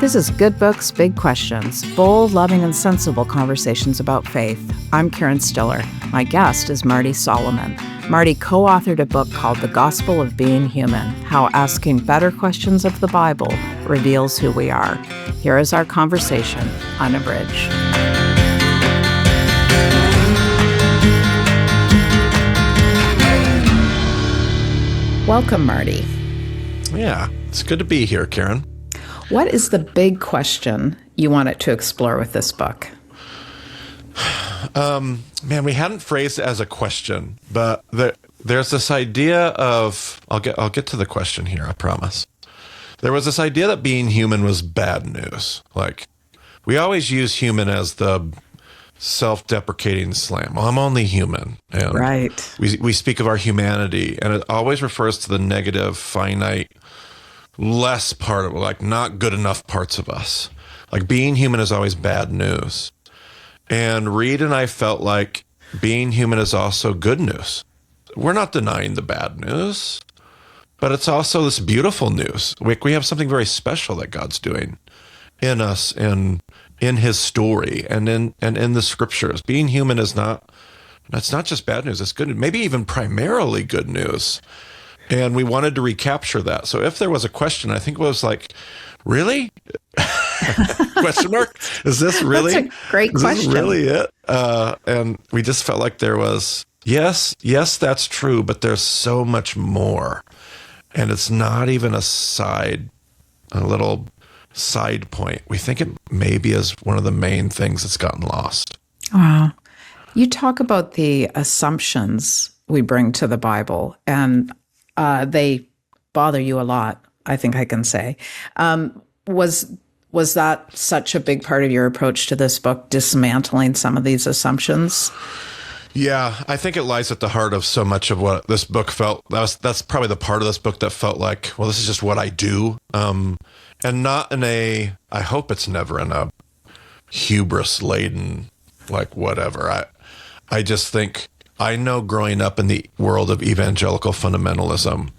This is Good Books, Big Questions, full, loving, and sensible conversations about faith. I'm Karen Stiller. My guest is Marty Solomon. Marty co-authored a book called The Gospel of Being Human, How Asking Better Questions of the Bible Reveals Who We Are. Here is our conversation, unabridged. Welcome, Marty. Yeah, it's good to be here, Karen. What is the big question you wanted to explore with this book? Man, we hadn't phrased it as a question, but there's this idea of, I'll get to the question here, I promise. There was this idea that being human was bad news. Like, we always use human as the self-deprecating slam. Well, I'm only human. And right. We speak of our humanity, and it always refers to the negative, finite, less part of it, like not good enough parts of us. Like being human is always bad news. And Reed and I felt like being human is also good news. We're not denying the bad news, but it's also this beautiful news. We have something very special that God's doing in us and in his story and in the scriptures. Being human is that's not just bad news, it's good, maybe even primarily good news. And we wanted to recapture that. So if there was a question, I think it was like, really? Question mark? Is this really? That's a great question. Is this really it? And we just felt like there was, yes, that's true, but there's so much more. And it's not even a little side point. We think it maybe is one of the main things that's gotten lost. Wow. You talk about the assumptions we bring to the Bible, and they bother you a lot, I think I can say. Was that such a big part of your approach to this book, dismantling some of these assumptions? Yeah, I think it lies at the heart of so much of what this book felt. That's probably the part of this book that felt like, well, this is just what I do. And not I hope it's never in a hubris-laden, like whatever. I just think, I know growing up in the world of evangelical fundamentalism,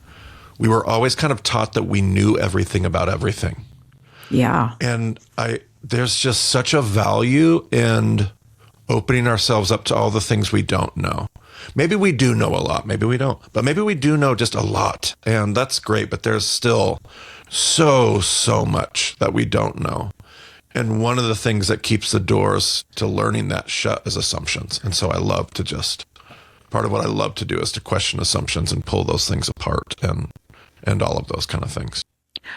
we were always kind of taught that we knew everything about everything. Yeah. And there's just such a value in opening ourselves up to all the things we don't know. Maybe we do know a lot, maybe we don't, but maybe we do know just a lot, and that's great, but there's still so much that we don't know. And one of the things that keeps the doors to learning that shut is assumptions. And so part of what I love to do is to question assumptions and pull those things apart and all of those kind of things.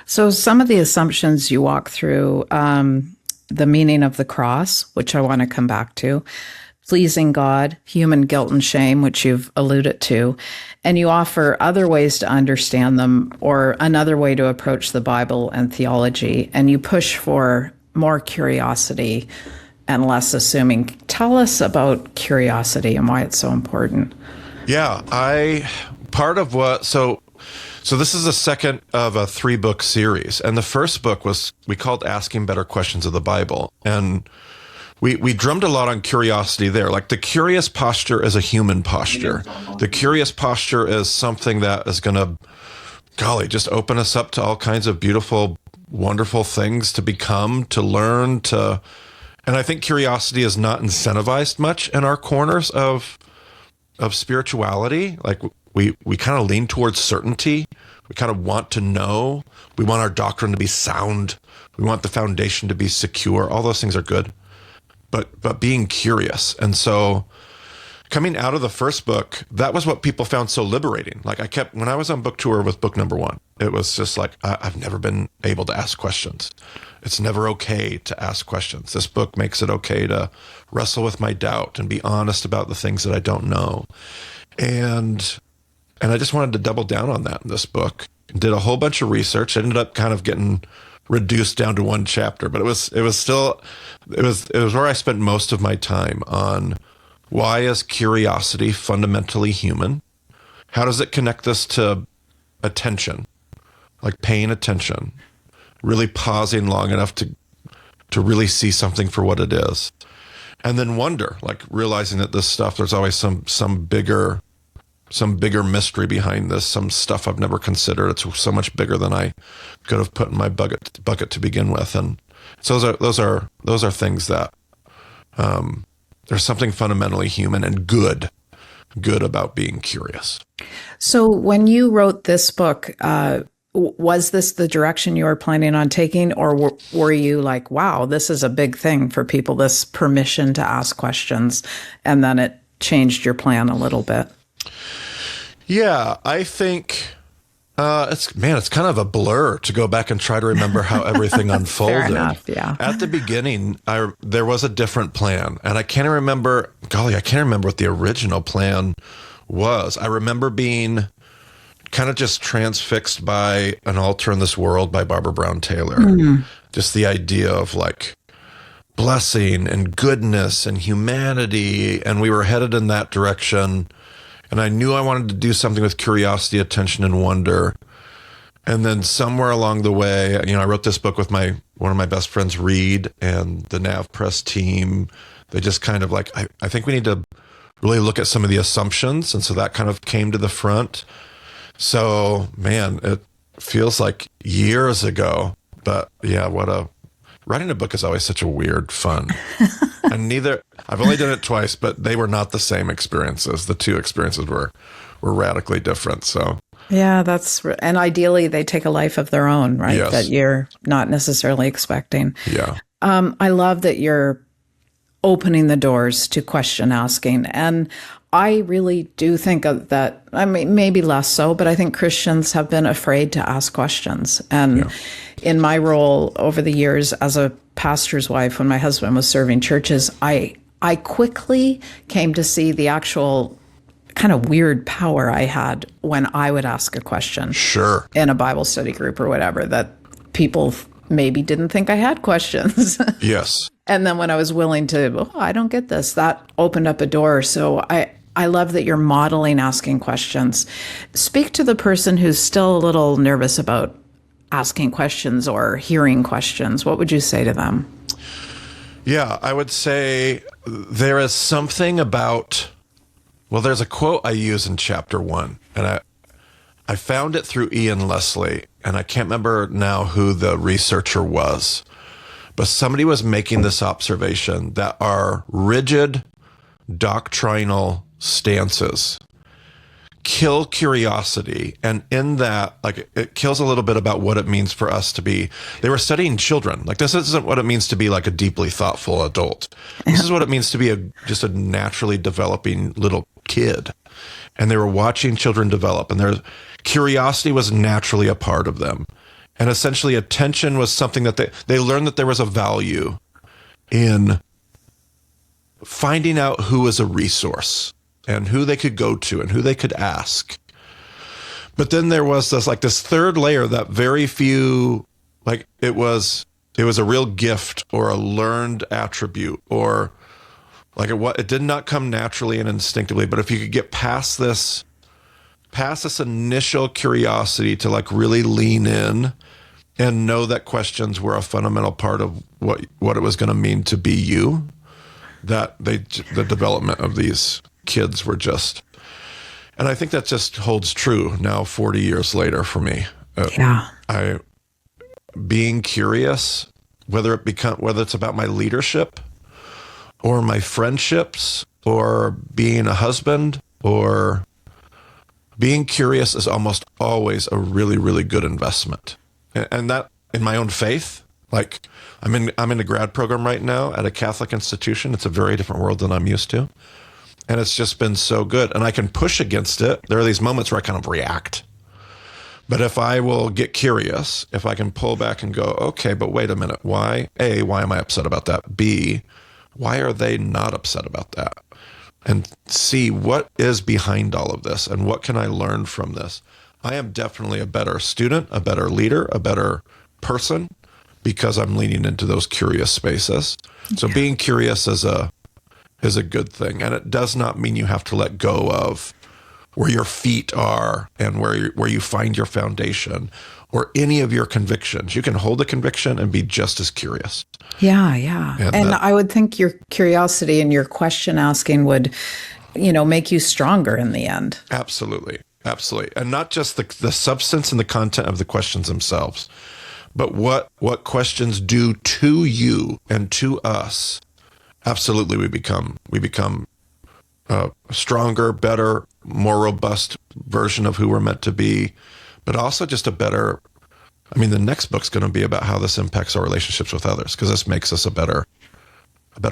So some of the assumptions you walk through, the meaning of the cross, which I want to come back to, pleasing God, human guilt and shame, which you've alluded to, and you offer other ways to understand them or another way to approach the Bible and theology, and you push for more curiosity and less assuming. Tell us about curiosity and why it's so important. Yeah, so this is the second of a 3-book series. And the first book we called Asking Better Questions of the Bible. And we drummed a lot on curiosity there. Like the curious posture is a human posture. The curious posture is something that is going to, just open us up to all kinds of beautiful, wonderful things to become, to learn, and I think curiosity is not incentivized much in our corners of spirituality. Like we kind of lean towards certainty. We kind of want to know. We want our doctrine to be sound. We want the foundation to be secure. All those things are good, but being curious. And so coming out of the first book, that was what people found so liberating. Like when I was on book tour with book number 1, it was just like, I've never been able to ask questions. It's never okay to ask questions. This book makes it okay to wrestle with my doubt and be honest about the things that I don't know. And I just wanted to double down on that in this book. Did a whole bunch of research. I ended up kind of getting reduced down to 1 chapter, but it was where I spent most of my time on why is curiosity fundamentally human? How does it connect us to attention, like paying attention, really pausing long enough to really see something for what it is? And then wonder, like realizing that this stuff, there's always some bigger some bigger mystery behind this, some stuff I've never considered. It's so much bigger than I could have put in my bucket to begin with. And so those are things that there's something fundamentally human and good about being curious. So when you wrote this book, was this the direction you were planning on taking, or were you like, wow, this is a big thing for people, this permission to ask questions, and then it changed your plan a little bit? Yeah, I think it's kind of a blur to go back and try to remember how everything unfolded. Fair enough, yeah. At the beginning, there was a different plan, and I can't remember what the original plan was. I remember being kind of just transfixed by An Altar in This World by Barbara Brown Taylor. Mm-hmm. Just the idea of like blessing and goodness and humanity, and we were headed in that direction. And I knew I wanted to do something with curiosity, attention, and wonder. And then somewhere along the way, I wrote this book with one of my best friends, Reed, and the Nav Press team. They just kind of like, I think we need to really look at some of the assumptions. And so that kind of came to the front. So, man, it feels like years ago. But yeah, writing a book is always such a weird fun. And I've only done it twice, but they were not the same experiences. The two experiences were radically different. So yeah, and ideally they take a life of their own, right? Yes. That you're not necessarily expecting. Yeah. I love that you're opening the doors to question asking. And I really do think of that. I mean, maybe less so, but I think Christians have been afraid to ask questions. And in my role over the years as a pastor's wife, when my husband was serving churches, I quickly came to see the actual kind of weird power I had when I would ask a question. Sure. In a Bible study group or whatever, that people maybe didn't think I had questions. Yes. And then when I was willing to, I don't get this, that opened up a door. So I love that you're modeling asking questions. Speak to the person who's still a little nervous about asking questions or hearing questions. What would you say to them? Yeah, I would say there is something about, there's a quote I use in chapter 1, and I found it through Ian Leslie, and I can't remember now who the researcher was, but somebody was making this observation that our rigid doctrinal stances kill curiosity, and in that, like, it kills a little bit about what it means for us to be. They were studying children. Like, this isn't what it means to be like a deeply thoughtful adult. This is what it means to be just a naturally developing little kid. And they were watching children develop, and their curiosity was naturally a part of them. And essentially, attention was something that they learned that there was a value in finding out who was a resource and who they could go to and who they could ask. But then there was this third layer that very few, like, it was a real gift or a learned attribute, or like it did not come naturally and instinctively. But if you could get past this initial curiosity to like really lean in and know that questions were a fundamental part of what it was going to mean to be you, that the development of these kids were just, and I think that just holds true now 40 years later for me. Being curious, whether it's about my leadership or my friendships or being a husband, or being curious is almost always a really, really good investment. And that in my own faith, like I'm in a grad program right now at a Catholic institution. It's a very different world than I'm used to. And it's just been so good. And I can push against it. There are these moments where I kind of react. But if I will get curious, if I can pull back and go, okay, but wait a minute. Why am I upset about that? B, why are they not upset about that? And C, what is behind all of this? And what can I learn from this? I am definitely a better student, a better leader, a better person, because I'm leaning into those curious spaces. So being curious is a good thing. And it does not mean you have to let go of where your feet are and where you find your foundation or any of your convictions. You can hold a conviction and be just as curious. Yeah. And I would think your curiosity and your question asking would make you stronger in the end. Absolutely. Absolutely. And not just the substance and the content of the questions themselves, but what questions do to you and to us. Absolutely. We become a stronger, better, more robust version of who we're meant to be, but also just the next book's going to be about how this impacts our relationships with others, because this makes us a better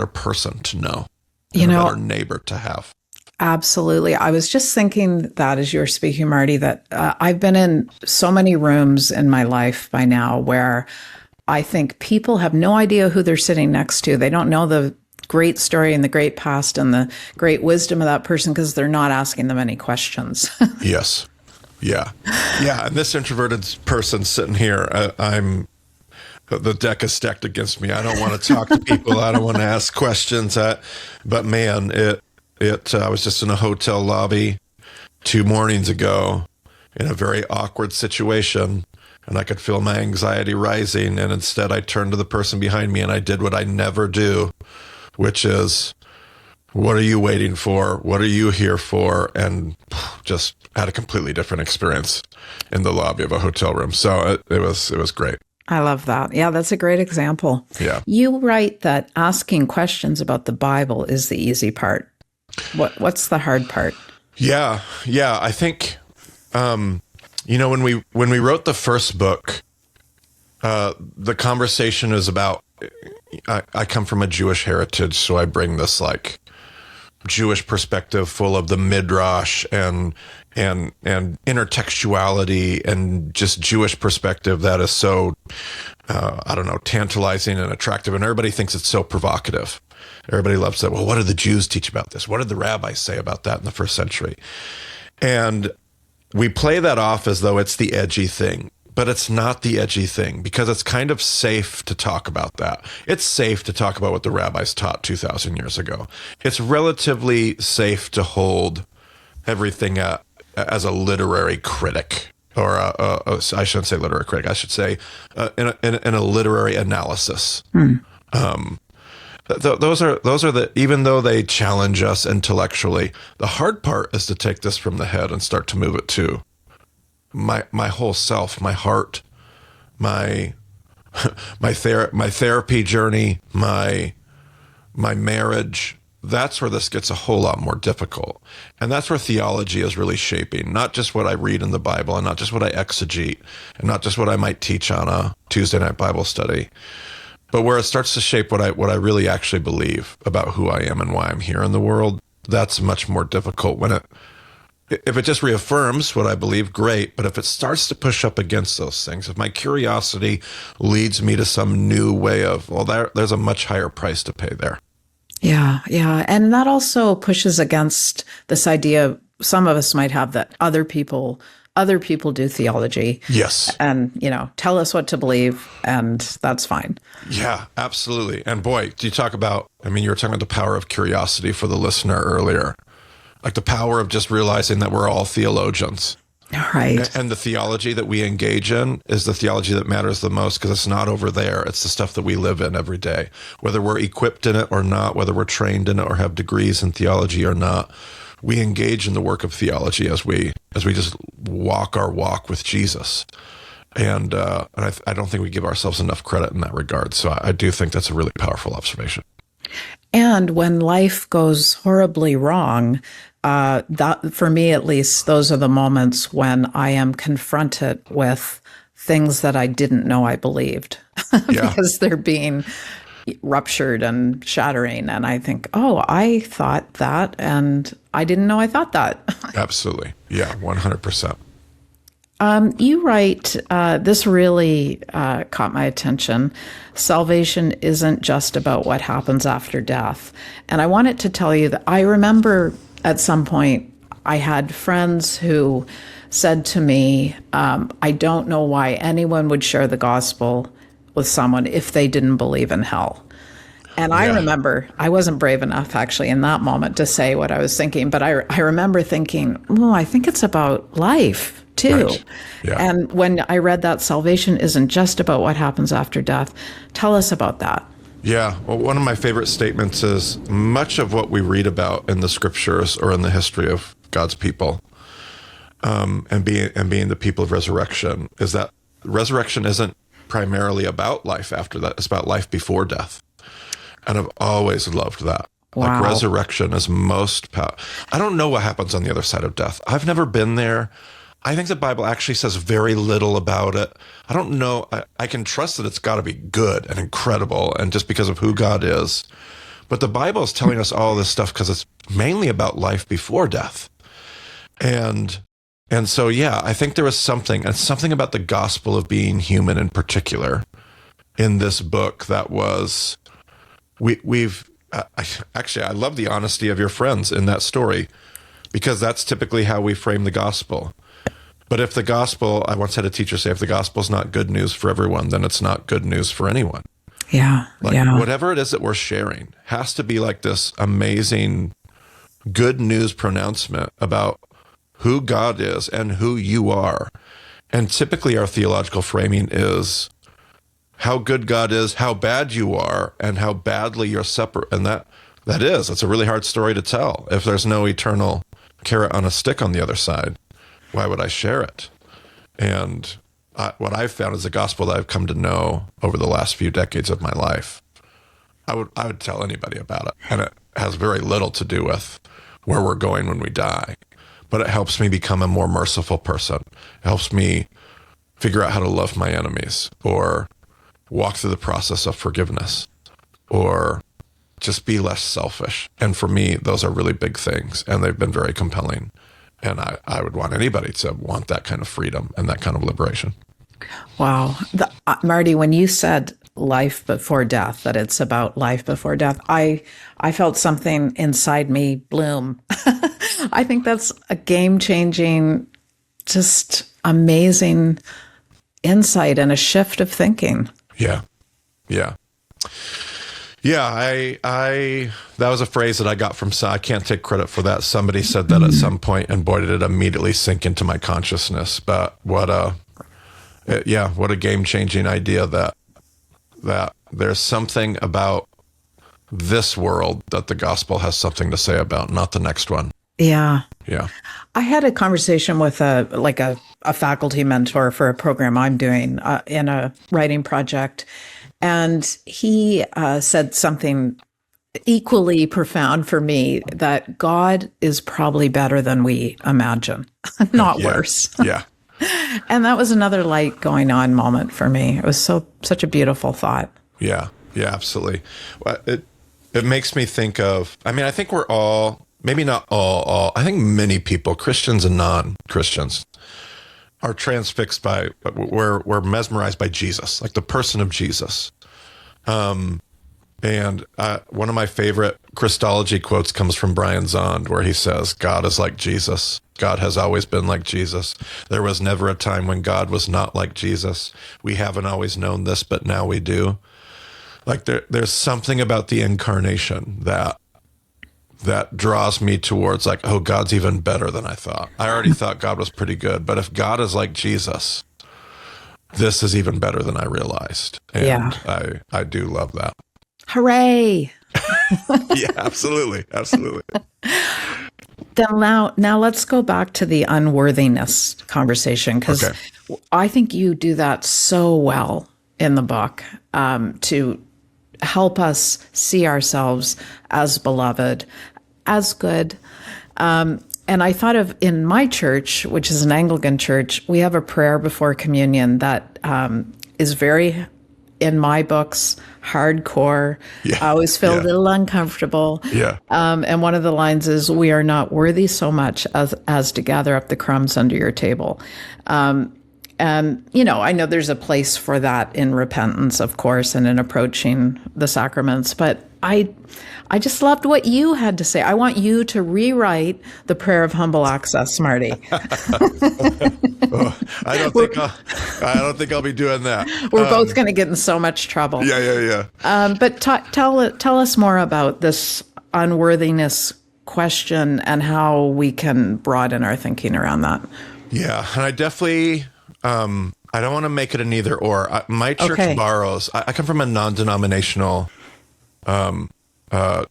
person to know, and a better neighbor to have. Absolutely. I was just thinking that as you were speaking, Marty, that I've been in so many rooms in my life by now where I think people have no idea who they're sitting next to. They don't know the great story and the great past and the great wisdom of that person because they're not asking them any questions. Yes. Yeah. Yeah. And this introverted person sitting here, the deck is stacked against me. I don't want to talk to people. I don't want to ask questions. But man, I was just in a hotel lobby 2 mornings ago in a very awkward situation, and I could feel my anxiety rising. And instead I turned to the person behind me and I did what I never do, which is, what are you waiting for? What are you here for? And just had a completely different experience in the lobby of a hotel room. So it was great. I love that. Yeah, that's a great example. Yeah. You write that asking questions about the Bible is the easy part. What's the hard part? Yeah. I think, when we wrote the first book, the conversation is about, I come from a Jewish heritage, so I bring this like Jewish perspective full of the midrash and intertextuality and just Jewish perspective that is so, tantalizing and attractive. And everybody thinks it's so provocative. Everybody loves that. Well, what did the Jews teach about this? What did the rabbis say about that in the first century? And we play that off as though it's the edgy thing, but it's not the edgy thing, because it's kind of safe to talk about that. It's safe to talk about what the rabbis taught 2,000 years ago. It's relatively safe to hold everything as a literary critic, or I shouldn't say literary critic. I should say in a literary analysis. Those are even though they challenge us intellectually, the hard part is to take this from the head and start to move it to my whole self, my heart, my therapy journey, my marriage. That's where this gets a whole lot more difficult. And that's where theology is really shaping, not just what I read in the Bible and not just what I exegete and not just what I might teach on a Tuesday night Bible study, but where it starts to shape what I really actually believe about who I am and why I'm here in the world. That's much more difficult if it just reaffirms what I believe, great. But if it starts to push up against those things, if my curiosity leads me to some new way of, there's a much higher price to pay there. Yeah. And that also pushes against this idea some of us might have that other people do theology. Yes. And, tell us what to believe, and that's fine. Yeah, absolutely. And boy, do you talk about, you were talking about the power of curiosity for the listener earlier, like the power of just realizing that we're all theologians. Right. And the theology that we engage in is the theology that matters the most, because it's not over there. It's the stuff that we live in every day, whether we're equipped in it or not, whether we're trained in it or have degrees in theology or not. We engage in the work of theology as we just walk our walk with Jesus. And I don't think we give ourselves enough credit in that regard. So I do think that's a really powerful observation. And when life goes horribly wrong, that, for me at least, those are the moments when I am confronted with things that I didn't know I believed because they're being ruptured and shattering. And I think, I thought that, and I didn't know I thought that. Absolutely. Yeah, 100%. You write, this really caught my attention. Salvation isn't just about what happens after death. And I wanted to tell you that I remember at some point I had friends who said to me, I don't know why anyone would share the gospel with someone if they didn't believe in hell. And I remember I wasn't brave enough actually in that moment to say what I was thinking, but I remember thinking, I think it's about life too. Right. Yeah. And when I read that salvation isn't just about what happens after death, tell us about that. Yeah. Well, one of my favorite statements is much of what we read about in the scriptures or in the history of God's people, and being the people of resurrection, is that resurrection isn't primarily about life after that. It's about life before death. And I've always loved that. Wow. Like resurrection is I don't know what happens on the other side of death. I've never been there. I think the Bible actually says very little about it. I don't know. I can trust that it's got to be good and incredible, and just because of who God is. But the Bible is telling us all this stuff because it's mainly about life before death. And so, yeah, I think there was something about the gospel of being human in particular in this book that was, I love the honesty of your friends in that story, because that's typically how we frame the gospel. But if the gospel, I once had a teacher say, if the gospel is not good news for everyone, then it's not good news for anyone. Yeah. Like whatever it is that we're sharing has to be like this amazing good news pronouncement about who God is and who you are. And typically our theological framing is how good God is, how bad you are, and how badly you're separate. And it's a really hard story to tell. If there's no eternal carrot on a stick on the other side, why would I share it? And what I've found is the gospel that I've come to know over the last few decades of my life, I would tell anybody about it. And it has very little to do with where we're going when we die. But it helps me become a more merciful person. It helps me figure out how to love my enemies, or walk through the process of forgiveness, or just be less selfish. And for me, those are really big things, and they've been very compelling. And I would want anybody to want that kind of freedom and that kind of liberation. Wow. Marty, when you said life before death, that it's about life before death, I felt something inside me bloom. I think that's a game-changing, just amazing insight and a shift of thinking. Yeah. That was a phrase that I got from, I can't take credit for that. Somebody said that at some point, and boy, did it immediately sink into my consciousness. But what a game-changing idea that there's something about this world that the gospel has something to say about, not the next one. Yeah. Yeah. I had a conversation with a faculty mentor for a program I'm doing in a writing project. And he said something equally profound for me, that God is probably better than we imagine, not worse. Yeah. And that was another light going on moment for me. It was such a beautiful thought. Yeah, absolutely. Well, it makes me think of, I think we're all, maybe not all, I think many people, Christians and non-Christians, are transfixed by, we're mesmerized by Jesus, like the person of Jesus. And one of my favorite Christology quotes comes from Brian Zond, where he says, God is like Jesus. God has always been like Jesus. There was never a time when God was not like Jesus. We haven't always known this, but now we do. Like there's something about the incarnation that draws me towards, like, oh, God's even better than I thought. I already thought God was pretty good, but if God is like Jesus, this is even better than I realized. And yeah. I do love that. Hooray. Yeah, absolutely. Then now let's go back to the unworthiness conversation, because I think you do that so well in the book, to help us see ourselves as beloved, as good. And I thought of, in my church, which is an Anglican church, we have a prayer before communion that is very, in my books, hardcore. Yeah. I always feel a little uncomfortable. Yeah. And one of the lines is, we are not worthy so much as to gather up the crumbs under your table. And, I know there's a place for that in repentance, of course, and in approaching the sacraments. But I just loved what you had to say. I want you to rewrite the prayer of humble access, Marty. I don't think I'll be doing that. We're both going to get in so much trouble. Yeah. But tell us more about this unworthiness question and how we can broaden our thinking around that. Yeah, and I definitely, I don't want to make it an either or. My church borrows. I come from a non-denominational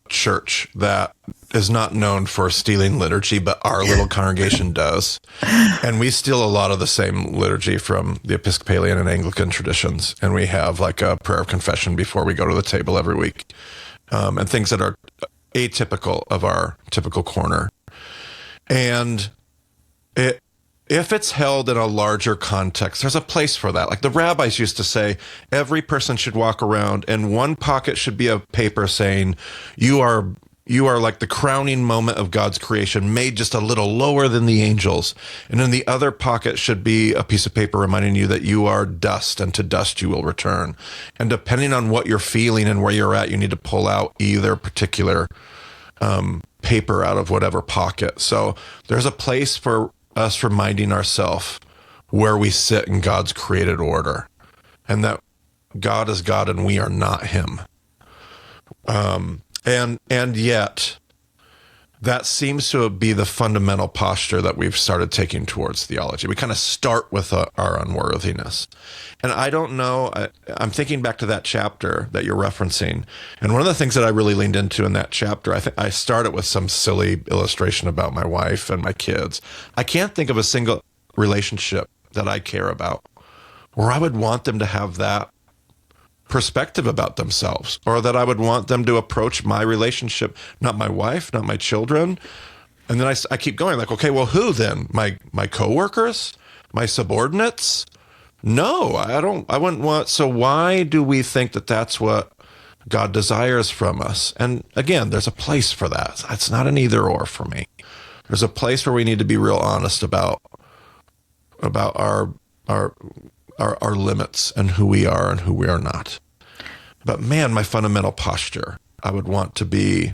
church that is not known for stealing liturgy, but our little congregation does. And we steal a lot of the same liturgy from the Episcopalian and Anglican traditions. And we have like a prayer of confession before we go to the table every week, and things that are atypical of our typical corner. And if it's held in a larger context, there's a place for that. Like the rabbis used to say, every person should walk around and one pocket should be a paper saying, you are like the crowning moment of God's creation, made just a little lower than the angels. And in the other pocket should be a piece of paper reminding you that you are dust and to dust you will return. And depending on what you're feeling and where you're at, you need to pull out either particular paper out of whatever pocket. So there's a place for us reminding ourselves where we sit in God's created order, and that God is God and we are not him. And yet that seems to be the fundamental posture that we've started taking towards theology. We kind of start with our unworthiness. And I don't know, I'm thinking back to that chapter that you're referencing. And one of the things that I really leaned into in that chapter, I think I started with some silly illustration about my wife and my kids. I can't think of a single relationship that I care about where I would want them to have that perspective about themselves, or that I would want them to approach my relationship, not my wife, not my children. And then I keep going like, okay, well, who then? My coworkers, my subordinates? No, I wouldn't want. So why do we think that that's what God desires from us? And again, there's a place for that. It's not an either or for me. There's a place where we need to be real honest about our limits and who we are and who we are not. But man, my fundamental posture, I would want to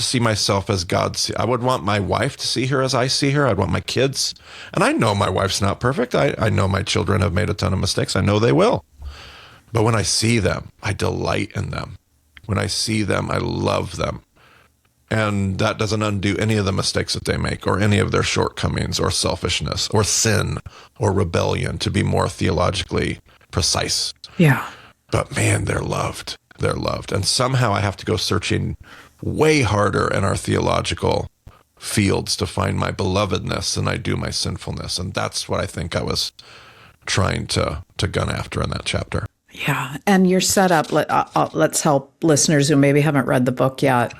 see myself as God sees. I would want my wife to see her as I see her. I'd want my kids. And I know my wife's not perfect. I know my children have made a ton of mistakes. I know they will. But when I see them, I delight in them. When I see them, I love them. And that doesn't undo any of the mistakes that they make, or any of their shortcomings, or selfishness, or sin, or rebellion, to be more theologically precise. Yeah. But man, they're loved. They're loved. And somehow I have to go searching way harder in our theological fields to find my belovedness than I do my sinfulness. And that's what I think I was trying to gun after in that chapter. Yeah. And your setup, let's help listeners who maybe haven't read the book yet,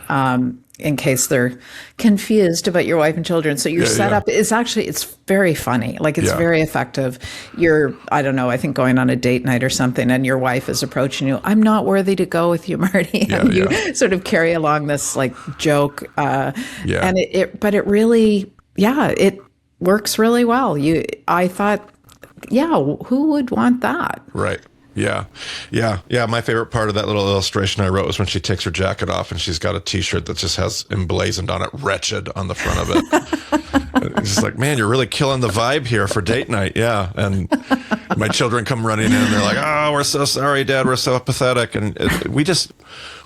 in case they're confused about your wife and children. So your setup is actually, it's very funny. Like it's very effective. You're, I don't know, I think going on a date night or something, and your wife is approaching you. I'm not worthy to go with you, Marty. And you sort of carry along this like joke. And but it really, it works really well. I thought, who would want that? Right. Yeah. My favorite part of that little illustration I wrote was when she takes her jacket off and she's got a T-shirt that just has emblazoned on it "wretched" on the front of it. It's just like, man, you're really killing the vibe here for date night. Yeah. And my children come running in and they're like, oh, we're so sorry, Dad. We're so pathetic. And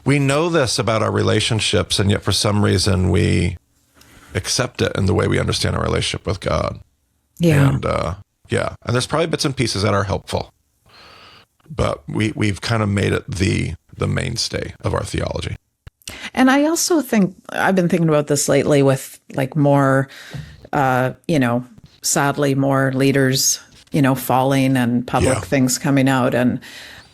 we know this about our relationships, and yet for some reason we accept it in the way we understand our relationship with God. Yeah. And and there's probably bits and pieces that are helpful, but we've kind of made it the mainstay of our theology. And I also think, I've been thinking about this lately with like more, sadly more leaders, falling and public things coming out. And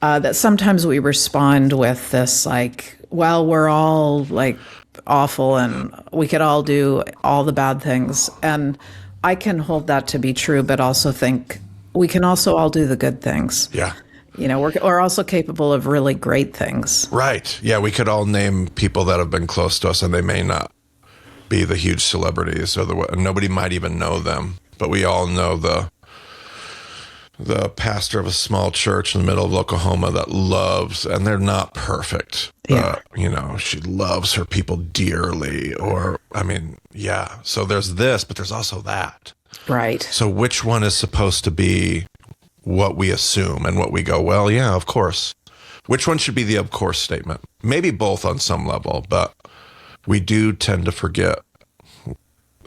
that sometimes we respond with this like, well, we're all like awful and we could all do all the bad things. And I can hold that to be true, but also think we can also all do the good things. Yeah. We're also capable of really great things. Right. Yeah, we could all name people that have been close to us, and they may not be the huge celebrities, or nobody might even know them. But we all know the pastor of a small church in the middle of Oklahoma that loves, and they're not perfect. Yeah. She loves her people dearly. So there's this, but there's also that. Right. So which one is supposed to be what we assume and what we go, well, yeah, of course. Which one should be the of course statement? Maybe both on some level, but we do tend to forget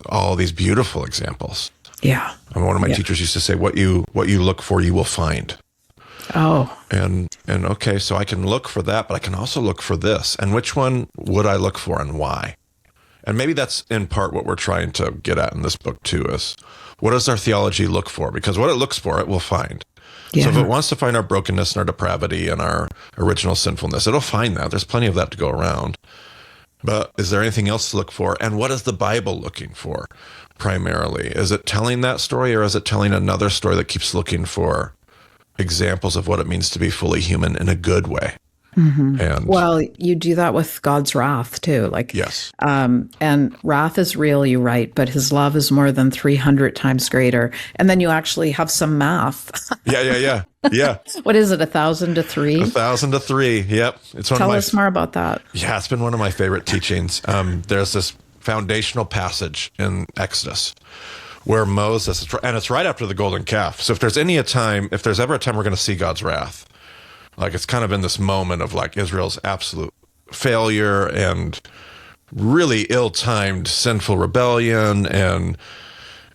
all these beautiful examples. Yeah. And one of my teachers used to say, what you look for, you will find. Oh. And And okay, so I can look for that, but I can also look for this. And which one would I look for and why? And maybe that's in part what we're trying to get at in this book too, is what does our theology look for? Because what it looks for, it will find. Yeah. So if it wants to find our brokenness and our depravity and our original sinfulness, it'll find that. There's plenty of that to go around. But is there anything else to look for? And what is the Bible looking for primarily? Is it telling that story, or is it telling another story that keeps looking for examples of what it means to be fully human in a good way? Mm-hmm. And well, you do that with God's wrath too. Like, yes. And wrath is real, you write, but his love is more than 300 times greater. And then you actually have some math. Yeah. What is it, 1,000 to 3? 1,000 to 3. Yep. It's one Tell us more about that. Yeah, it's been one of my favorite teachings. There's this foundational passage in Exodus where Moses, and it's right after the golden calf. So if there's ever a time we're going to see God's wrath, like it's kind of in this moment of like Israel's absolute failure and really ill-timed sinful rebellion,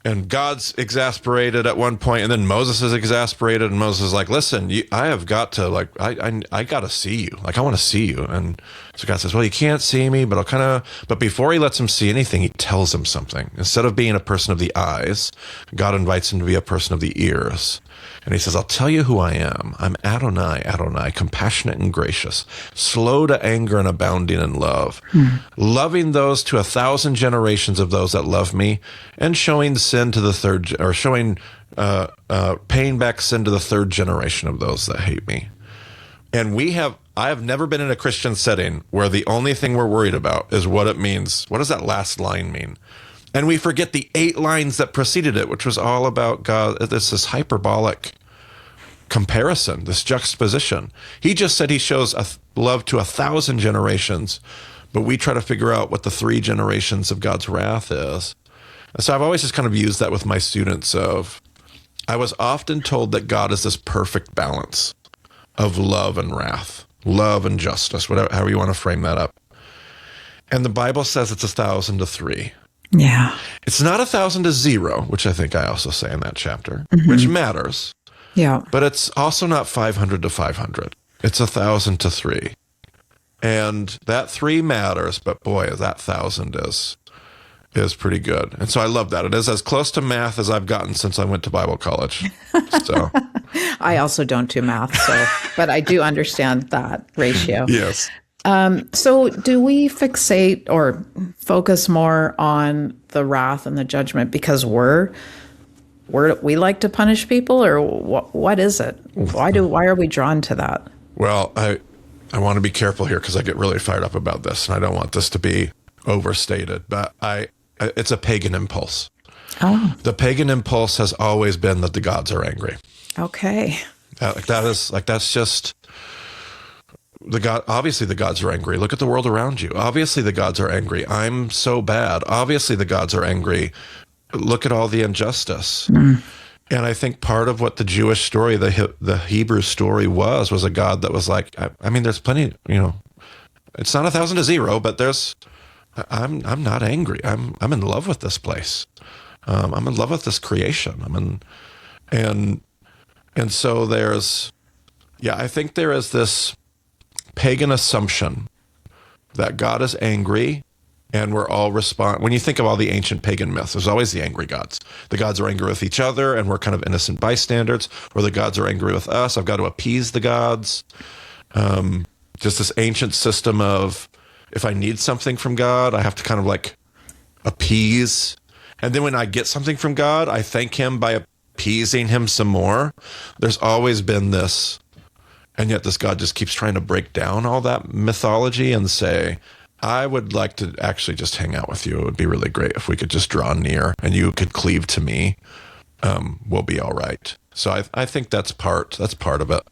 and God's exasperated at one point, and then Moses is exasperated, and Moses is like, listen, I have got to, like, I got to see you. Like, I want to see you. And so God says, well, you can't see me, but but before he lets him see anything, he tells him something. Instead of being a person of the eyes, God invites him to be a person of the ears. And he says, I'll tell you who I am. I'm Adonai, compassionate and gracious, slow to anger and abounding in love, loving those to 1,000 generations of those that love me, and showing sin to the third, or paying back sin to the third generation of those that hate me. And I have never been in a Christian setting where the only thing we're worried about is what it means. What does that last line mean? And we forget the 8 lines that preceded it, which was all about God. It's this hyperbolic comparison, this juxtaposition. He just said he shows love to 1,000 generations, but we try to figure out what the 3 generations of God's wrath is. And so I've always just kind of used that with my students I was often told that God is this perfect balance of love and wrath, love and justice, however you want to frame that up. And the Bible says it's 1,000 to 3. Yeah. It's not 1,000 to 0, which I think I also say in that chapter, which matters. Yeah. But it's also not 500 to 500. It's 1,000 to 3. And that 3 matters, but boy, that 1,000 is pretty good. And so I love that. It is as close to math as I've gotten since I went to Bible college. So I also don't do math, but I do understand that ratio. Yes. So do we fixate or focus more on the wrath and the judgment because we like to punish people, or what is it? Why are we drawn to that? Well, I want to be careful here because I get really fired up about this, and I don't want this to be overstated, but it's a pagan impulse. Oh. The pagan impulse has always been that the gods are angry. Okay. That's just obviously the gods are angry. Look at the world around you. Obviously the gods are angry. I'm so bad. Obviously the gods are angry. Look at all the injustice. And I think part of what the Jewish story, the Hebrew story was a God that was like, I mean, there's plenty, it's not 1,000 to 0, but I'm not angry. I'm in love with this place. I'm in love with this creation. And so I think there is this pagan assumption that God is angry and we're all when you think of all the ancient pagan myths, there's always the angry gods. The gods are angry with each other and we're kind of innocent bystanders, or the gods are angry with us. I've got to appease the gods. Just this ancient system of, if I need something from God, I have to kind of like appease. And then when I get something from God, I thank him by appeasing him some more. There's always been this. And yet this God just keeps trying to break down all that mythology and say, I would like to actually just hang out with you. It would be really great if we could just draw near and you could cleave to me. We'll be all right. So I think that's part of it.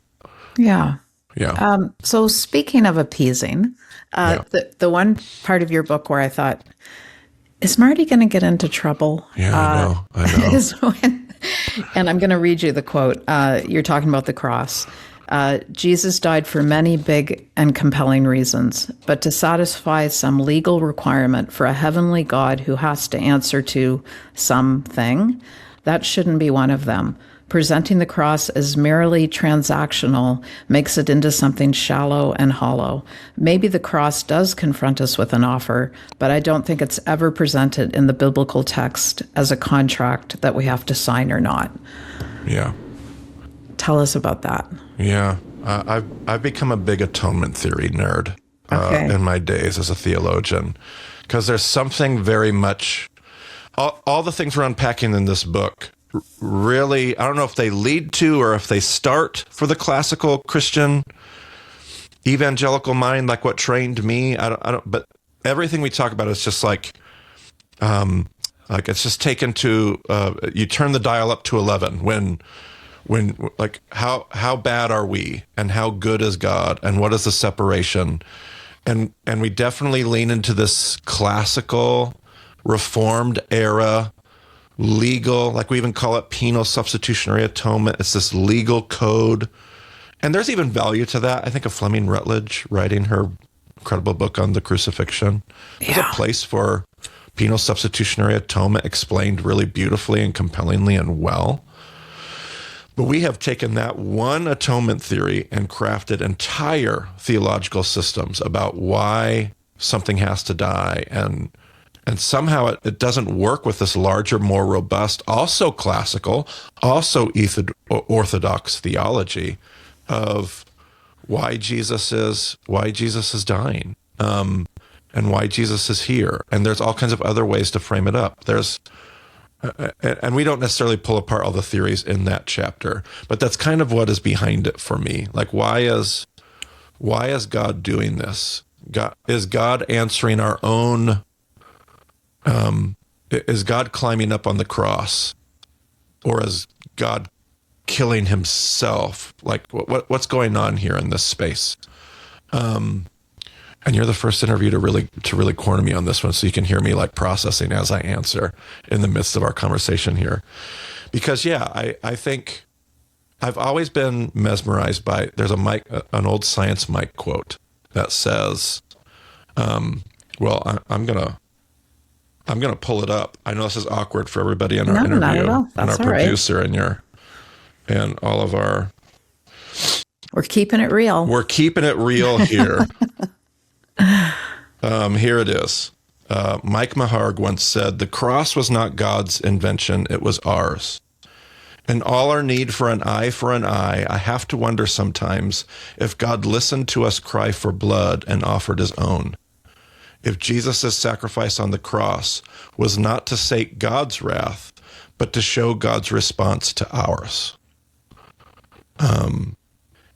Yeah. Yeah. So speaking of appeasing, the one part of your book where I thought, is Marty going to get into trouble? Yeah, I know. Is and I'm going to read you the quote. You're talking about the cross. Jesus died for many big and compelling reasons, but to satisfy some legal requirement for a heavenly God who has to answer to something, that shouldn't be one of them. Presenting the cross as merely transactional makes it into something shallow and hollow. Maybe the cross does confront us with an offer, but I don't think it's ever presented in the biblical text as a contract that we have to sign or not. Yeah. Tell us about that. Yeah. I've become a big atonement theory nerd in my days as a theologian, because there's something very much, all the things we're unpacking in this book really, I don't know if they lead to or if they start for the classical Christian evangelical mind, like what trained me. I don't, but everything we talk about is just like it's just taken to, you turn the dial up to 11 when like how bad are we and how good is God and what is the separation? And we definitely lean into this classical Reformed era legal, like we even call it penal substitutionary atonement. It's this legal code. And there's even value to that. I think of Fleming Rutledge writing her incredible book on the crucifixion. There's a place for penal substitutionary atonement explained really beautifully and compellingly and well. But we have taken that one atonement theory and crafted entire theological systems about why something has to die. And somehow it doesn't work with this larger, more robust, also classical, also orthodox theology of why Jesus is dying, and why Jesus is here. And there's all kinds of other ways to frame it up. And we don't necessarily pull apart all the theories in that chapter, but that's kind of what is behind it for me. Like, why is God doing this? Is God answering our own? Is God climbing up on the cross, or is God killing himself? Like, what's going on here in this space? And you're the first interview to really corner me on this one, so you can hear me like processing as I answer in the midst of our conversation here. Because I think I've always been mesmerized by, there's an old Science Mike quote that says, I'm gonna pull it up. I know this is awkward for everybody in our interview, not at all. That's and our producer, right. and all of our. We're keeping it real. We're keeping it real here. Here it is. Mike Maharg once said, "The cross was not God's invention; it was ours. In all our need for an eye, I have to wonder sometimes if God listened to us cry for blood and offered his own. If Jesus' sacrifice on the cross was not to sate God's wrath, but to show God's response to ours."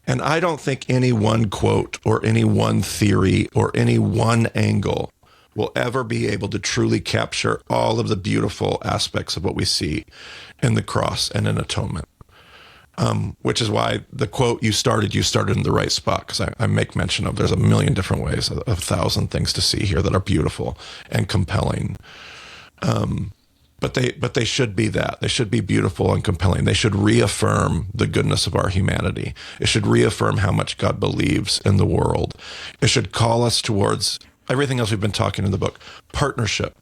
And I don't think any one quote or any one theory or any one angle will ever be able to truly capture all of the beautiful aspects of what we see in the cross and in atonement. Which is why the quote you started in the right spot, because I make mention of there's a million different ways, a 1,000 things to see here that are beautiful and compelling. But they should be that. They should be beautiful and compelling. They should reaffirm the goodness of our humanity. It should reaffirm how much God believes in the world. It should call us towards everything else we've been talking in the book, partnership.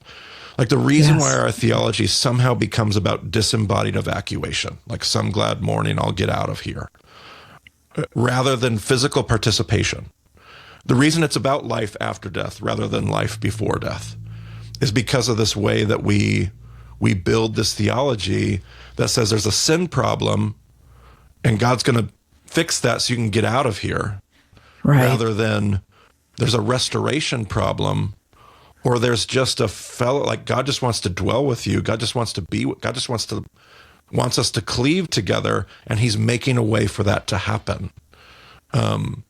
Like the reason why our theology somehow becomes about disembodied evacuation, like some glad morning I'll get out of here, rather than physical participation. The reason it's about life after death rather than life before death is because of this way that we build this theology that says there's a sin problem and God's going to fix that so you can get out of here, rather than there's a restoration problem, or there's just a fellow, like God just wants to dwell with you. God just wants to be, God just wants us to cleave together, and he's making a way for that to happen. And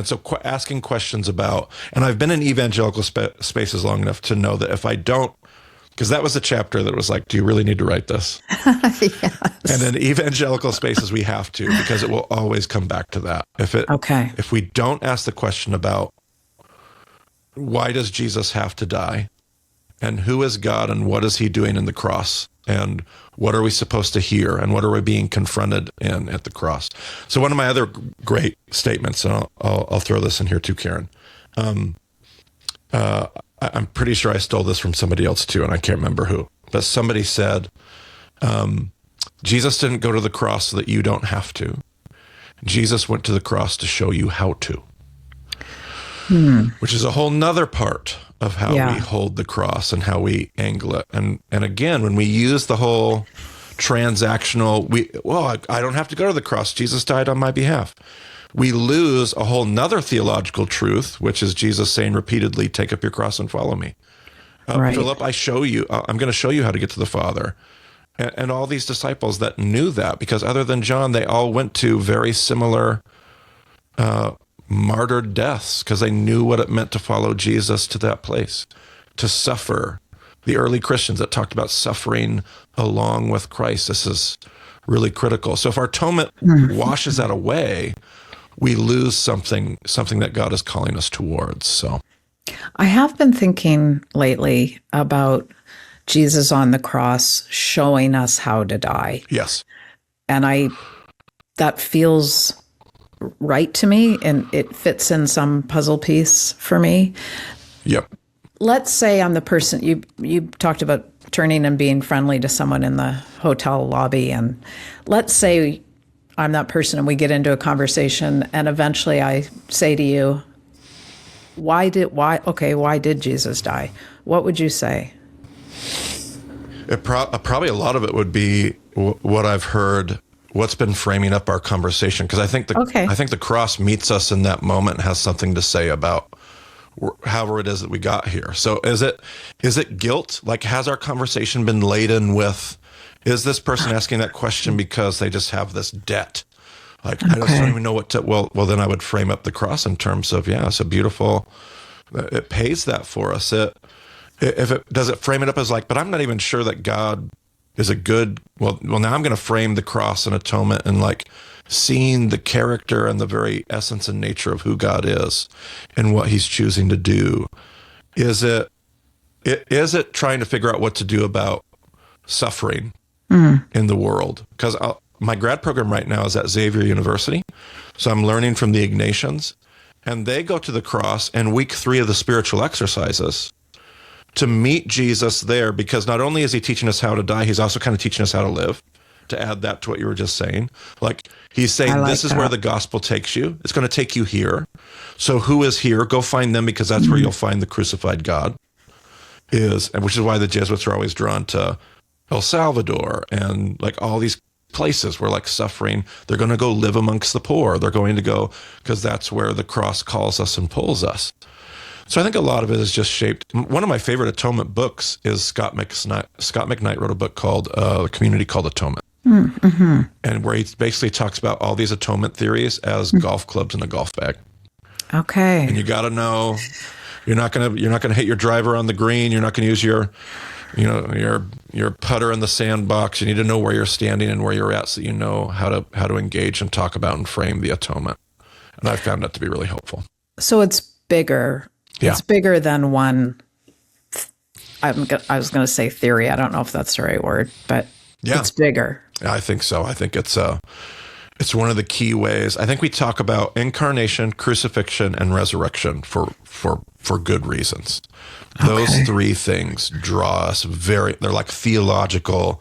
so asking questions about, and I've been in evangelical spaces long enough to know that if I don't, because that was a chapter that was like, do you really need to write this? Yes. And in evangelical spaces, we have to, because it will always come back to that. If we don't ask the question about why does Jesus have to die, and who is God, and what is he doing in the cross, and what are we supposed to hear, and what are we being confronted in at the cross? So one of my other great statements, and I'll throw this in here too, Karen. I'm pretty sure I stole this from somebody else too, and I can't remember who. But somebody said, Jesus didn't go to the cross so that you don't have to. Jesus went to the cross to show you how to, which is a whole nother part of how we hold the cross and how we angle it. And again, when we use the whole transactional, I don't have to go to the cross. Jesus died on my behalf. We lose a whole nother theological truth, which is Jesus saying repeatedly, take up your cross and follow me. Right. Philip, I'm going to show you how to get to the Father. And all these disciples that knew that, because other than John, they all went to very similar martyred deaths because they knew what it meant to follow Jesus to that place, to suffer. The early Christians that talked about suffering along with Christ. This is really critical. So if our atonement washes that away, we lose something that God is calling us towards. So I have been thinking lately about Jesus on the cross showing us how to die. yes. And that feels right to me, and it fits in some puzzle piece for me. Yep. Let's say I'm the person, you talked about turning and being friendly to someone in the hotel lobby, and let's say I'm that person and we get into a conversation and eventually I say to you, why did Jesus die? What would you say? Probably a lot of it would be what I've heard, what's been framing up our conversation. Because I think the cross meets us in that moment and has something to say about however it is that we got here. So is it guilt? Like, has our conversation been laden with, is this person asking that question because they just have this debt? Like, I just don't even know what to, well, then I would frame up the cross in terms of, it's a beautiful, it pays that for us. Does it frame it up as like, but I'm not even sure that God is a good, now I'm going to frame the cross and atonement and like seeing the character and the very essence and nature of who God is and what he's choosing to do. Is it trying to figure out what to do about suffering in the world? Because my grad program right now is at Xavier University. So I'm learning from the Ignatians, and they go to the cross in week 3 of the spiritual exercises to meet Jesus there, because not only is he teaching us how to die, he's also kind of teaching us how to live, to add that to what you were just saying. Like, he's saying, this is where the gospel takes you. It's going to take you here. So who is here? Go find them, because that's where you'll find the crucified God and which is why the Jesuits are always drawn to El Salvador and like all these places where like suffering, they're going to go live amongst the poor. They're going to go, because that's where the cross calls us and pulls us. So I think a lot of it is just shaped. One of my favorite atonement books is Scott McKnight wrote a book called A Community Called Atonement. Mm-hmm. And where he basically talks about all these atonement theories as golf clubs in a golf bag. Okay. And you got to know, you're not going to hit your driver on the green. You're not going to use your putter in the sandbox. You need to know where you're standing and where you're at, so you know how to engage and talk about and frame the atonement. And I found that to be really helpful. So it's bigger. Yeah. It's bigger than one. I was going to say theory. I don't know if that's the right word, but it's bigger. Yeah, I think so. I think it's one of the key ways. I think we talk about incarnation, crucifixion, and resurrection for good reasons. Those 3 things draw us they're like theological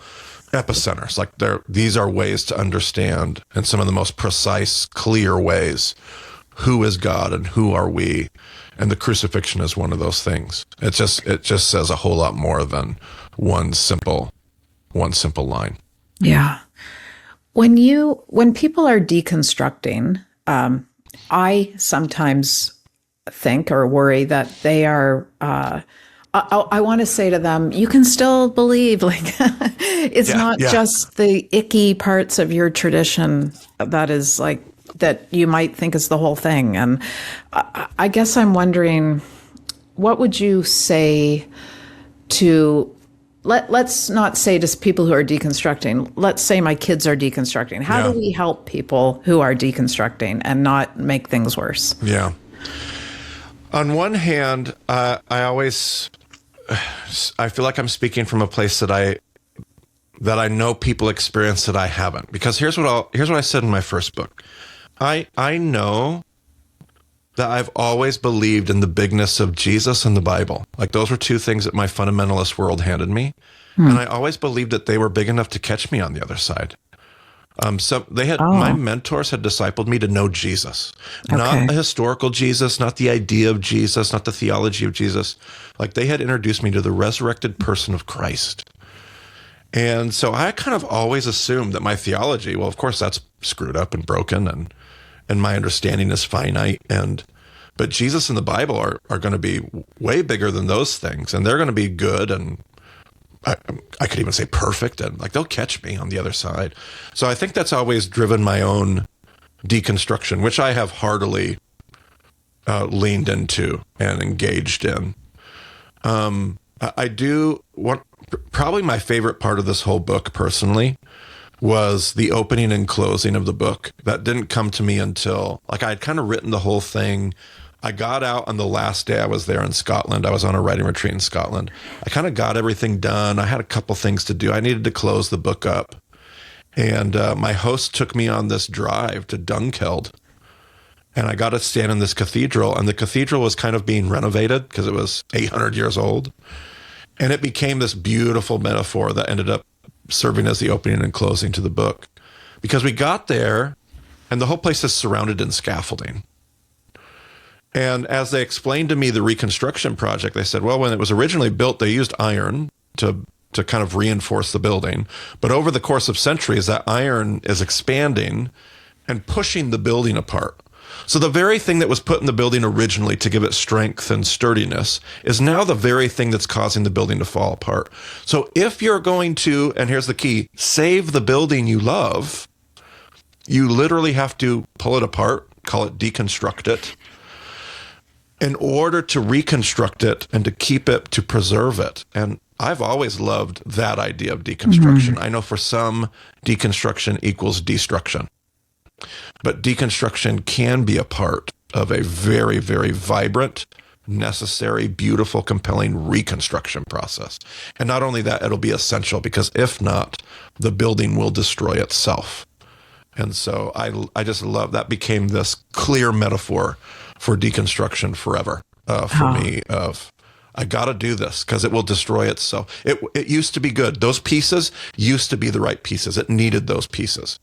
epicenters. Like these are ways to understand in some of the most precise, clear ways, who is God and who are we? And the crucifixion is one of those things. It just says a whole lot more than one simple line. Yeah. When people are deconstructing, I sometimes think or worry that they are, I want to say to them, you can still believe, like, it's not just the icky parts of your tradition that is like, that you might think is the whole thing. And I guess I'm wondering, what would you say to, let's not say to people who are deconstructing, let's say my kids are deconstructing. How do we help people who are deconstructing and not make things worse? Yeah. On one hand, I feel like I'm speaking from a place that I know people experience that I haven't. Because here's what I said in my first book. I know that I've always believed in the bigness of Jesus and the Bible. Like, those were 2 things that my fundamentalist world handed me. And I always believed that they were big enough to catch me on the other side. So my mentors had discipled me to know Jesus, not a historical Jesus, not the idea of Jesus, not the theology of Jesus. Like, they had introduced me to the resurrected person of Christ. And so I kind of always assumed that my theology, well, of course that's screwed up and broken, and my understanding is finite, but Jesus and the Bible are going to be way bigger than those things, and they're going to be good, and I could even say perfect, and like, they'll catch me on the other side. So I think that's always driven my own deconstruction, which I have heartily leaned into and engaged in. I do want, probably my favorite part of this whole book personally was the opening and closing of the book. That didn't come to me until, like, I had kind of written the whole thing. I got out on the last day I was there in Scotland. I was on a writing retreat in Scotland. I kind of got everything done. I had a couple things to do. I needed to close the book up. And my host took me on this drive to Dunkeld. And I got to stand in this cathedral. And the cathedral was kind of being renovated because it was 800 years old. And it became this beautiful metaphor that ended up serving as the opening and closing to the book. Because we got there, and the whole place is surrounded in scaffolding. And as they explained to me the reconstruction project, they said, well, when it was originally built, they used iron to kind of reinforce the building. But over the course of centuries, that iron is expanding and pushing the building apart. So the very thing that was put in the building originally to give it strength and sturdiness is now the very thing that's causing the building to fall apart. So if you're going to, and here's the key, save the building you love, you literally have to pull it apart, call it deconstruct it, in order to reconstruct it and to keep it, to preserve it. And I've always loved that idea of deconstruction. I know for some, deconstruction equals destruction. But deconstruction can be a part of a very, very vibrant, necessary, beautiful, compelling reconstruction process. And not only that, it'll be essential, because if not, the building will destroy itself. And so I just love that. Became this clear metaphor for deconstruction forever for me of, I got to do this because it will destroy itself. It used to be good. Those pieces used to be the right pieces. It needed those pieces.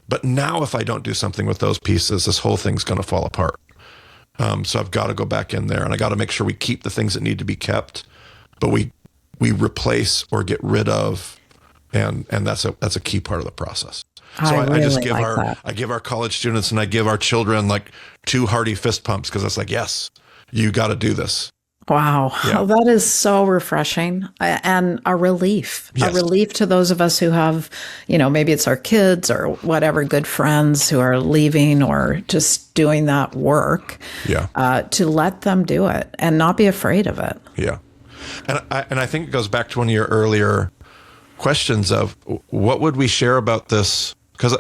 But now if I don't do something with those pieces, this whole thing's going to fall apart. So I've got to go back in there, and I got to make sure we keep the things that need to be kept, but we replace or get rid of, and that's a key part of the process. So I just give I give our college students and I give our children like 2 hearty fist pumps, because it's like, yes, you got to do this. Wow. Yeah. Oh, that is so refreshing and a relief, a relief to those of us who have, maybe it's our kids or whatever, good friends who are leaving or just doing that work, to let them do it and not be afraid of it. Yeah. And I think it goes back to one of your earlier questions of what would we share about this? Because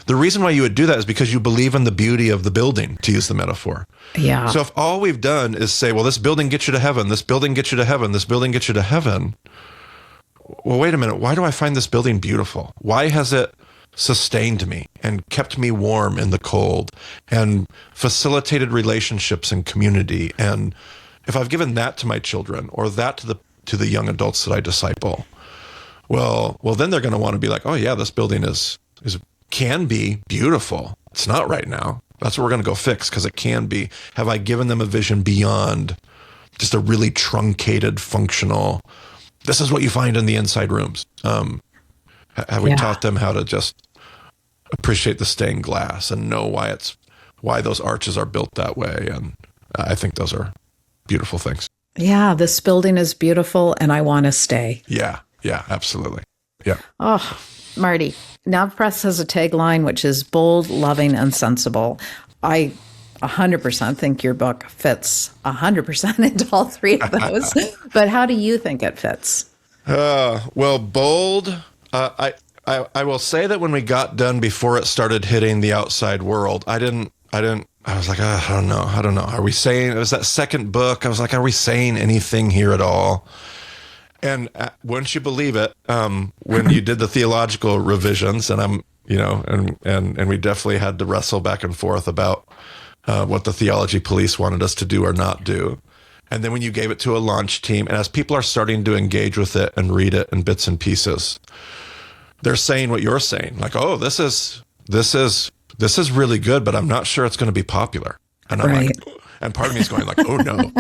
the reason why you would do that is because you believe in the beauty of the building, to use the metaphor. Yeah. So if all we've done is say, well, this building gets you to heaven, this building gets you to heaven, this building gets you to heaven. Well, wait a minute. Why do I find this building beautiful? Why has it sustained me and kept me warm in the cold and facilitated relationships and community? And if I've given that to my children or that to the young adults that I disciple, well, then they're going to want to be like, oh yeah, this building can be beautiful. It's not right now. That's what we're going to go fix, because it can be. Have I given them a vision beyond just a really truncated, functional, this is what you find in the inside rooms? Have we taught them how to just appreciate the stained glass and know why those arches are built that way? And I think those are beautiful things. Yeah, this building is beautiful and I want to stay. Yeah, absolutely. Yeah. Oh, Marty, NavPress has a tagline, which is bold, loving, and sensible. I 100% think your book fits 100% into all 3 of those. But how do you think it fits? Well, bold. I will say that when we got done, before it started hitting the outside world, I was like, I don't know. Are we saying, it was that second book. I was like, are we saying anything here at all? And wouldn't you believe it, when you did the theological revisions, and and we definitely had to wrestle back and forth about what the theology police wanted us to do or not do. And then when you gave it to a launch team, and as people are starting to engage with it and read it in bits and pieces, they're saying what you're saying, like, "Oh, this is really good, but I'm not sure it's going to be popular." And I'm like, and part of me is going like, "Oh no."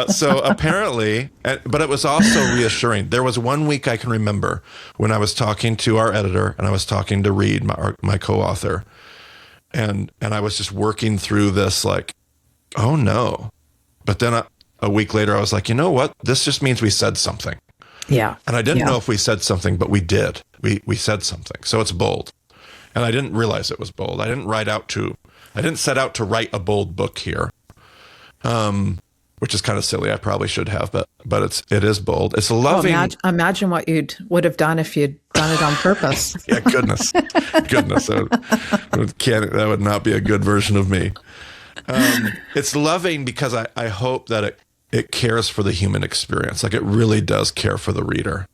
So apparently, but it was also reassuring. There was one week I can remember when I was talking to our editor and I was talking to Reed, my co-author, and I was just working through this like, "Oh no." But then a week later, I was like, "You know what? This just means we said something." Yeah. And I didn't know if we said something, but we did. We said something. So it's bold. And I didn't realize it was bold. I didn't set out to write a bold book here. Which is kind of silly. I probably should have, but it is bold. It's loving. Well, imagine what you would have done if you'd done it on purpose. Yeah, goodness. That would not be a good version of me. It's loving because I hope that it cares for the human experience. Like it really does care for the reader.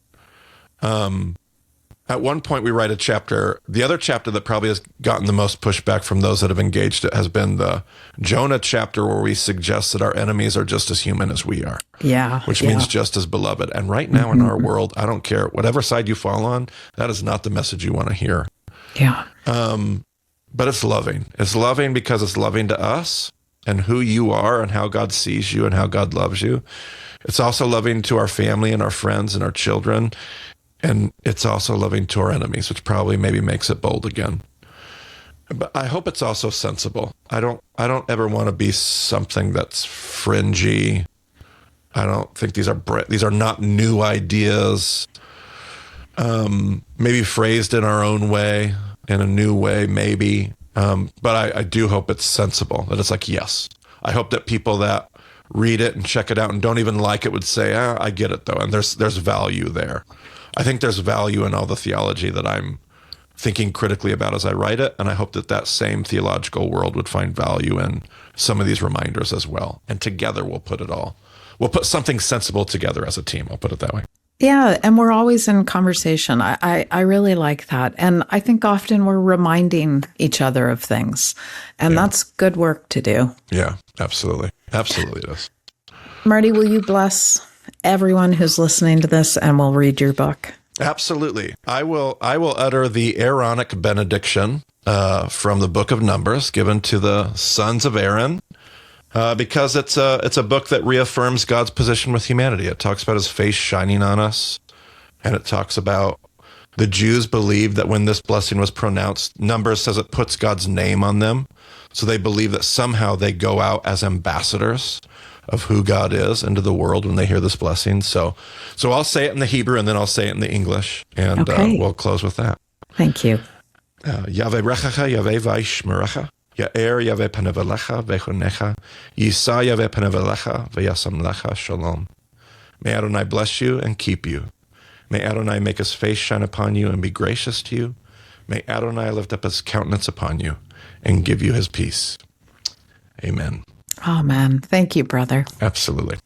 At one point we write a chapter. The other chapter that probably has gotten the most pushback from those that have engaged it has been the Jonah chapter, where we suggest that our enemies are just as human as we are. Yeah. Which means just as beloved. And right now in our world, I don't care whatever side you fall on, that is not the message you want to hear. Yeah. But it's loving. It's loving because it's loving to us and who you are and how God sees you and how God loves you. It's also loving to our family and our friends and our children. And it's also loving to our enemies, which probably maybe makes it bold again. But I hope it's also sensible. I don't ever want to be something that's fringy. I don't think these are not new ideas. Maybe phrased in our own way, in a new way, maybe. But I do hope it's sensible, that it's like, yes. I hope that people that read it and check it out and don't even like it would say, I get it though. And there's value there. I think there's value in all the theology that I'm thinking critically about as I write it. And I hope that same theological world would find value in some of these reminders as well. And together we'll put something sensible together as a team. I'll put it that way. Yeah, and we're always in conversation. I really like that. And I think often we're reminding each other of things. And that's good work to do. Yeah, absolutely. Absolutely it is. Marty, will you bless everyone who's listening to this and will read your book? Absolutely. I will utter the Aaronic benediction from the book of Numbers given to the sons of Aaron. Because it's a book that reaffirms God's position with humanity. It talks about his face shining on us, and it talks about the Jews believed that when this blessing was pronounced, Numbers says it puts God's name on them. So they believe that somehow they go out as ambassadors of who God is into the world when they hear this blessing. So I'll say it in the Hebrew and then I'll say it in the English, and we'll close with that. Thank you. Yahweh rechacha, Yahweh vayishmerecha. Ya'er Yahweh panav elecha vechonecha, Yisa Yahweh panav elecha veyasam lecha shalom. May Adonai bless you and keep you. May Adonai make his face shine upon you and be gracious to you. May Adonai lift up his countenance upon you and give you his peace. Amen. Amen. Thank you, brother. Absolutely.